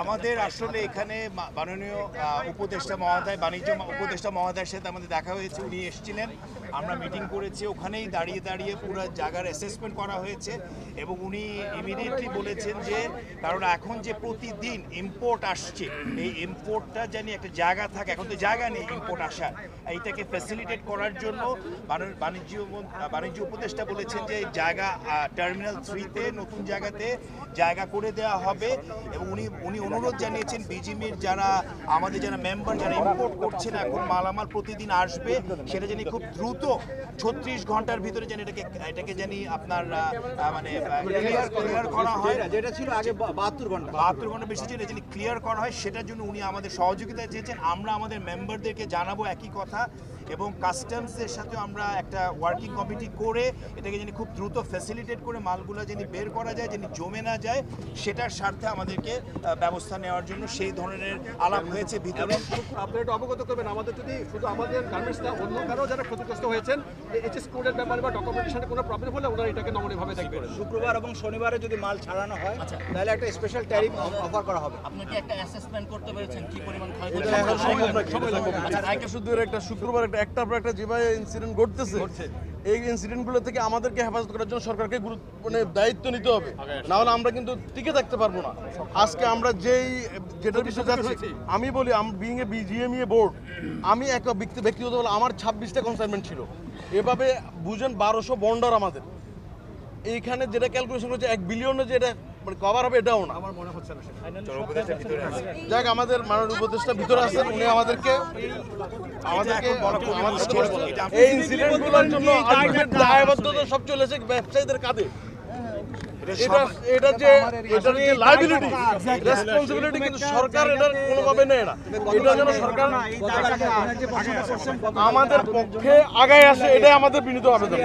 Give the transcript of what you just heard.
আমাদের আসলে এখানে মাননীয় উপদেষ্টা মহোদয়, বাণিজ্য উপদেষ্টা মহোদয়ের সাথে আমাদের দেখা হয়েছে, উনি এসেছিলেন, আমরা মিটিং করেছি, ওখানেই দাঁড়িয়ে দাঁড়িয়ে পুরো জায়গার অ্যাসেসমেন্ট করা হয়েছে এবং উনি ইমিডিয়েটলি বলেছেন যে কারণ এখন যে প্রতিদিন ইম্পোর্ট আসছে, এই ইম্পোর্টটা জানি একটা জায়গা থাকে, এখন তো জায়গা নেই ইম্পোর্ট আসার, এইটাকে ফ্যাসিলিটেট করার জন্য বাণিজ্য উপদেষ্টা বলেছেন যে জায়গা টার্মিনাল 3-তে নতুন জায়গাতে জায়গা করে দেওয়া হবে এবং উনি অনুরোধ জানিয়েছেন বিজিএমইর যারা আমাদের যারা মেম্বার যারা ইম্পোর্ট করছেন এখন মালামাল প্রতিদিন আসবে সেটা জানি খুব দ্রুত 36 ঘন্টার ভিতরে যেন এটাকে জানি আপনার মানে ক্লিয়ার করা হয়, যেটা ছিল আগে 72 ঘন্টা বেশি ছিল, যেন ক্লিয়ার করা হয় সেটার জন্য উনি আমাদের সহযোগিতা চেয়েছেন। আমরা আমাদের মেম্বারদেরকে জানাবো একই কথা এবং কাস্টমসের সাথেও আমরা একটা ওয়ার্কিং কমিটি করে এটাকে যেন খুব দ্রুত ফ্যাসিলিটেট করে মালগুলো যেন বের করা যায়, যেন জমে না যায়, সেটার স্বার্থে আমাদেরকে ব্যবস্থা নেওয়ার জন্য সেই ধরনের আলাপ হয়েছে ভিতরে। আপনি একটু অবগত করবেন আমাদের, যদি শুধু আমাদের গার্মেন্টস না অন্য কারো যারা ক্ষতিগ্রস্ত হয়েছেন এইচএস কোডের ব্যাপারে বা ডকুমেন্টেশনে কোনো প্রবলেম হলে ওনারা এটাকে নমনীয়ভাবে দেখবেন। শুক্রবার এবং শনিবারে যদি মাল ছাড়ানো হয় তাহলে একটা স্পেশাল ট্যারিফ অফার করা হবে। আপনি কি একটা অ্যাসেসমেন্ট করতে পেরেছেন কি পরিমাণ শুধু একটা শুক্রবার একটার পর একটা যেভাবে ইনসিডেন্ট ঘটতেছে, এই ইনসিডেন্টগুলো থেকে আমাদেরকে হেফাজত করার জন্য সরকারকে মানে দায়িত্ব নিতে হবে, না হলে আমরা কিন্তু টিকে থাকতে পারবো না। আজকে আমরা যেটার বিষয়ে যাচ্ছি, আমি বলি বিইং এ বিজিএমইএ বোর্ড, আমি এক ব্যক্তিগতভাবে আমার 26টা কনসাইনমেন্ট ছিল, এভাবে বুঝেন 1200 বন্ডার আমাদের এইখানে যেটা ক্যালকুলেশন করছে 1 বিলিয়নে যেটা মানে কভার হবে এটাও না। আমার মনে হচ্ছে না যাক, আমাদের মাননীয় উপদেষ্টা ভিতরে আছেন, উনি আমাদেরকে এই ইনসিডেন্টগুলোর জন্য আলটিমেট দায়বদ্ধতা সব চলেছে ব্যবসায়ীদের কাঁধে। এটা যে লায়াবিলিটি রেসপন্সিবিলিটি কিন্তু সরকার এটার কোনোভাবে নেয় না, এটা যেন সরকার আমাদের পক্ষে আগায় আসে, এটাই আমাদের বিনীত আবেদন।